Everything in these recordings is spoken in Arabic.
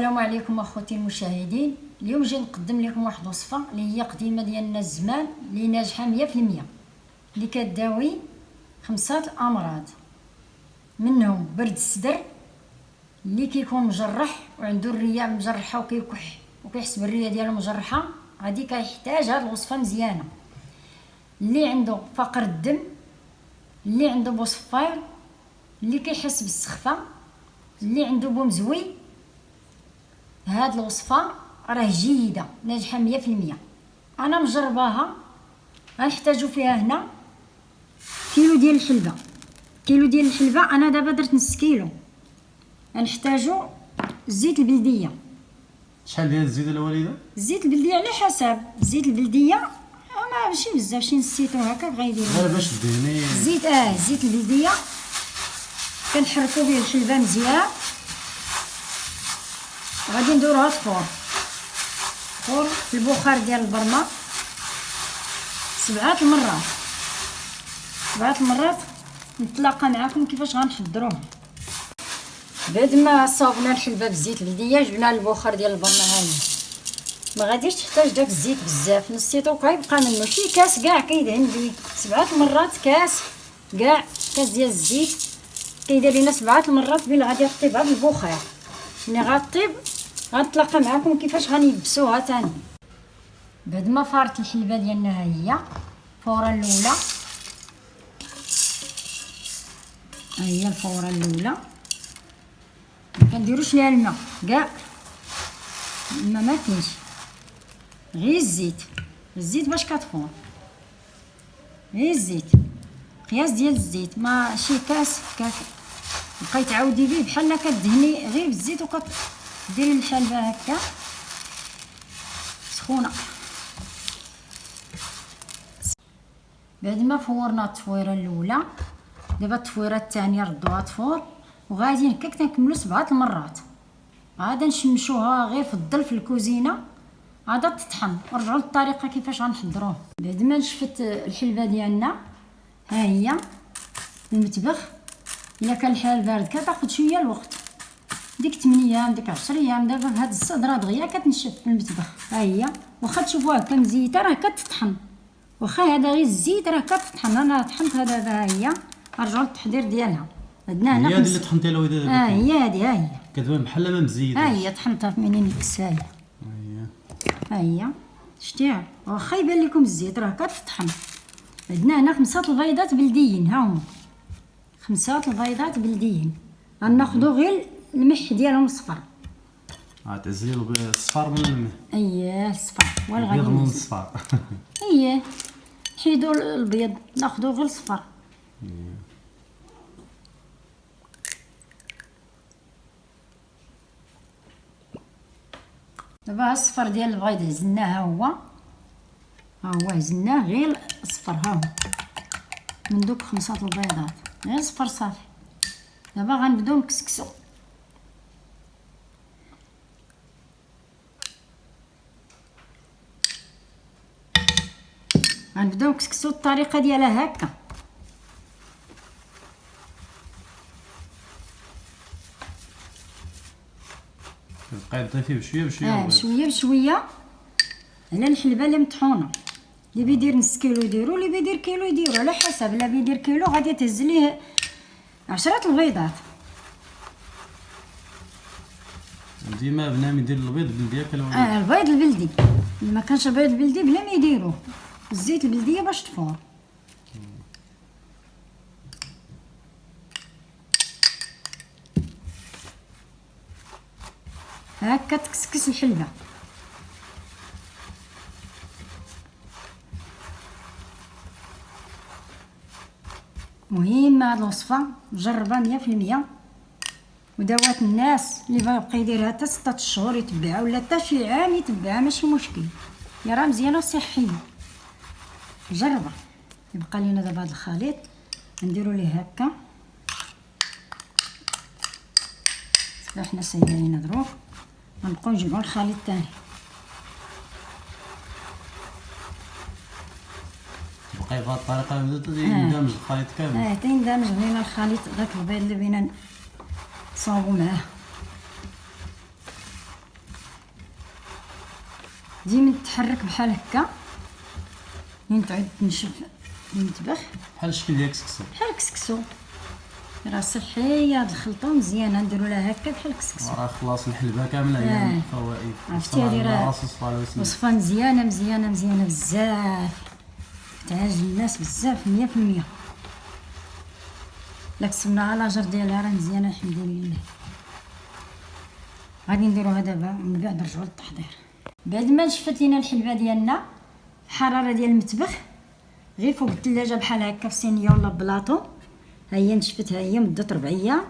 السلام عليكم اخوتي المشاهدين. اليوم جاي نقدم لكم واحد الوصفه اللي هي قديمه ديالنا الزمان، اللي ناجحه 100%، اللي كتداوي 5 امراض، منهم برد الصدر اللي كيكون مجرح وعنده الريه مجرحه وكيكح وكيحس بالريه ديالو مجرحه، غادي كيحتاج هاد الوصفه مزيانه. اللي عنده فقر الدم، اللي عنده بوصفير، اللي كيحس بالسخفه، اللي عنده بوم زوي، هاد الوصفه راه جيده ناجحه 100%. انا مجرباها. غنحتاجو فيها هنا كيلو ديال الحلبه. انا دابا درت نص كيلو. غنحتاجو الزيت البلديه. شحال ديال الزيت الوالده؟ الزيت البلديه على حسب. الزيت البلديه ما ماشي بزاف، شي نص لتر هكا غيدير غير باش دهني الزيت. الزيت البلديه كنحركو به الحلبه مزيان، غادي نديروها تفور في البخار ديال البرمه 7 المرات. نتلاقى معكم كيفاش غنحضروها. بعد ما صاوبنا الحلبه بالزيت البلديه جبنا البخار ديال البرمه. هاني ما غاديش تحتاج داك الزيت بزاف، نص لتر كيبقى منه شي كاس كاع كيدهن به 7 مرات. كاس ديال الزيت كيدير لينا 7 مرات بين غادي طيبها بالبخار. ملي غطيب غنتلاقى معكم كيفاش غنيبسوها تاني. بعد ما فارت الحلبه ديالنا، ها هي الفوره الاولى. كنديروش ليها الماء كاع، الماء ما كاينش، غير الزيت باش كتفور. غير الزيت، قياس ديال الزيت، ما شي كاس بقاي تعاودي به بحال كدهني غير بالزيت وكديري الحلبه هكا سخونه. بعد ما فورنا التفويره الاولى، دابا التفويره الثانيه ردوها تفور، وغادي هكا كنكملو 7 المرات. غادا نشمشوها غير في الظل في الكوزينه، غادا تطحن. ونرجعوا للطريقه كيفاش غنحضروها. بعد ما نشفت الحلبه ديالنا، ها هي المطبخ. الا كان الحال بارد كتاخد شويه الوقت، ديك 8 ايام ديك 10 ايام. دابا بهاد الصدره دغيا كتنشف في المطبخ. ها هي واخا تشوفوها هكا مزيته راه كتطحن، واخا هذا غير الزيت راه كتطحن. انا طحنتها دابا. ها هي نرجعوا للتحضير ديالها. عندنا هنا هي هذه اللي طحنتيها الوالده دابا. هي هذه. ها هي كتبان بحال ما مزيده. ها هي طحنتها في منين الكسايه. ها هي شتيها، واخا يبان لكم الزيت راه كتطحن. عندنا هنا 5 البيضات بلديين. ها هما 5 البيضات بلديين. غناخذوا غير الملح ديالهم الصفر. تعزلي الصفار من الملح. الصفر والغادي من الصفار. نحيدوا البيض، ناخذوا غير الصفر. دابا الصفر ديال البيض هزلناه. ها هو هزلناه غير الصفر. ها هو من دوك 5 البيضات غير الصفر صافي. دابا غنبداو نكسكسو. الطريقه ديالها هكا. تبقاي تضيفيه بشويه بشويه على الحلبه اللي مطحونه. اللي بيدير نص كيلو يديرو، اللي بيدير كيلو يديرو على حسب. لا بيدير كيلو غادي تهز ليه 10 البيضات. ديما بنادم يدير البيض البلدي هكا. البيض البلدي. ما كانش البيض البلدي بلا ما يديروه الزيت البلديه باش تفور. هكا تكسكس الحلبه. مهمه هاد الوصفه، مجربه 100%، ودوات الناس اللي بغا يديرها حتى 6 شهور يتبعها، ولا حتى شي عام يتبعها، ماشي مشكل. هي راه مزيانه وصحيه. جربها. يبقى لينا دابا هاد الخليط نديرو ليه هكا. حنا سايبينه دروك، غنبقاو نجمعو الخليط تاني. بقى بهاد الطريقه يندمج الخليط كامل. تيندمج لينا الخليط داك البيض اللي بغينا نصاوبو معاه. ديما تحرك بحال هكا من تعود تنشف المطبخ بحال الشكل ديال الكسكسو. بحال الكسكسو. راه صحيه هاد الخلطه مزيانه، نديرو لها هكا بحال الكسكسو. راه خلاص الحلبه كامله هي الفوائد. عرفتي هادي راه وصفه مزيانه مزيانه مزيانه بزاف، تعجب الناس بزاف 100%. لك سمناها لاجر ديالها راه مزيانه الحمد لله. غادي نديروها دابا ومن بعد نرجعو للتحضير. بعد ما نشفت لينا الحلبه ديالنا، الحراره ديال المطبخ غير فوق الثلاجه بحال هكا في صينيه ولا بلاطو، ها هي نشفت، ها هي مده 4 ايام.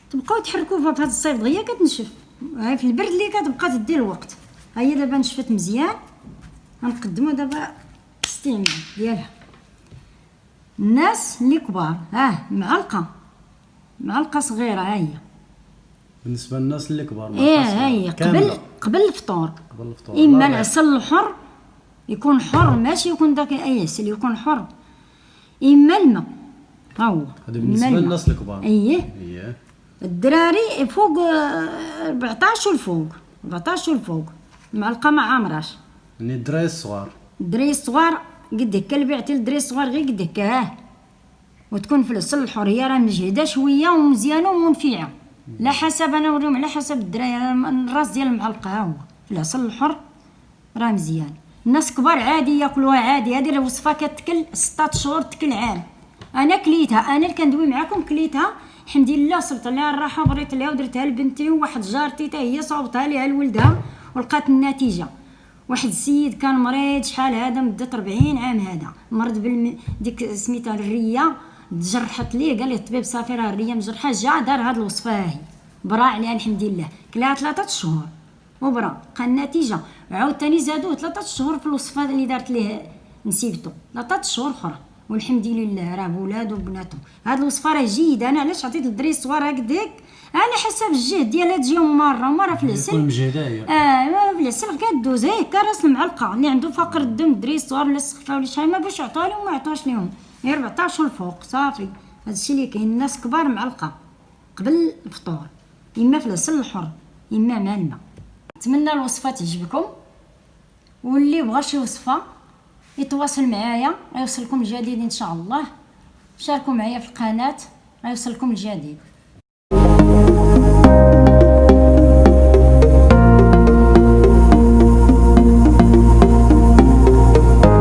تبقاو تحركوها في هذا الصيف دغيا كتنشف، هاي في البرد اللي كتبقى تدي الوقت. ها هي دابا نشفت مزيان، غنقدمو دابا الاستعمال ديالها. الناس اللي كبار معلقه صغيره، ها هي بالنسبه للناس اللي كبار. ها هي قبل الفطور. قبل الفطور اما العسل الحر يكون حر، ماشي يكون داك اي عسل، يكون حر. اما الماء، ها هو هذا بالنسبه للناس الكبار. اييه الدراري فوق 14 والفوق، 14 والفوق معلقه ما عامراش. يعني الدراري الصغار، الدراري الصغار قد هكا اللي بعتي للدراري الصغار غير قد هكا، وتكون في العسل الحر. هي راه مجهده شويه ومزيانه ومنفعه، لا حسب انا نوريهم على حسب الدراري. الراس ديال المعلقه ها هو في العسل الحر راه مزيان. الناس كبار عادي ياكلوها عادي، هذه الوصفه كتكل 6 شهور تكل عام. انا كليتها، انا اللي كندوي معاكم كليتها الحمد لله، صبت لها الراحه وبريت لها ودرتها لبنتي، وواحد جارتي حتى هي صوبتها ليها لولدها ولقات النتيجه. واحد السيد كان مريض شحال هذا مده 40 عام، هذا مرض ديك سميتها الريه، تجرحت ليه قال لي الطبيب صافي راه الريه مجرحه، جا دار هاد الوصفه هاهي برا عليها الحمد لله. كلاها 3 شهور وبرا لقى النتيجه. عاوتاني زادوه 3 شهور في الوصفه اللي دارت ليه نسيبته 3 شهور اخرى، والحمد لله راه بولادو وبناتو. هاد الوصفه راه جيده. انا علاش عطيت للدراري الصغار هكذاك؟ على حسب الجهد ديالها، تجيهم مره في العسل. يكون مجهده هي. في العسل كدوز هكا راس المعلقه. اللي عنده فقر الدم، الدراري الصغار ولا السخفه ولا شحال ما باش يعطوها لهم ما يعطوهاش لهم، غير 14 الفوق صافي. هادشي اللي كاين. الناس كبار معلقه قبل الفطور، اما في العسل الحر اما مع الماء. نتمنى الوصفه تعجبكم، واللي بغى شي وصفه يتواصل معايا، غيوصلكم الجديد ان شاء الله. شاركوا معايا في القناه غيوصلكم الجديد.